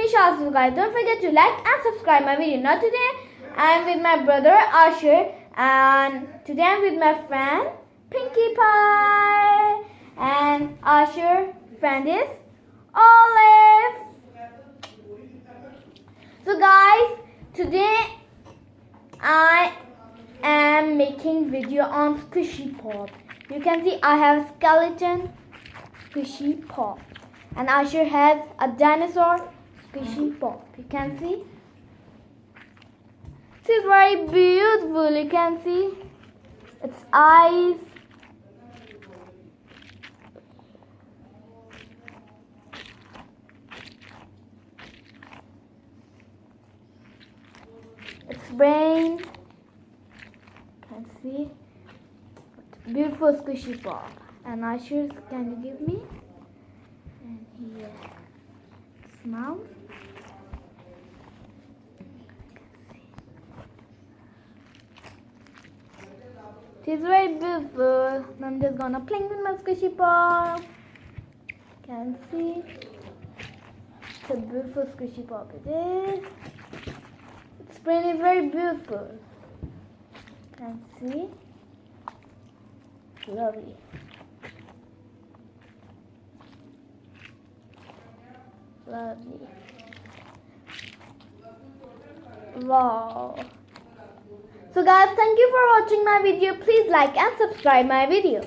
Nisha. Guys, don't forget to like and subscribe my video. Now today I am with my brother Ashir, and today I am with my friend Pinkie Pie, and Ashir friend is Olive. So guys, today I am making video on Squishy Pop. You can see I have a skeleton Squishy Pop, and Ashir has a dinosaur Squishy Pop. You can see. This is very beautiful. You can see its eyes. Its brain. You can see. Beautiful Squishy Pop. And Ashir, can you give me? And here, its mouth. It's very beautiful. I'm just gonna play with my Squishy Pop. Can see. It's a beautiful Squishy Pop it is. Its brain is very beautiful. Can see. Lovely. Lovely. Wow. So guys, thank you for watching my video. Please like and subscribe my video.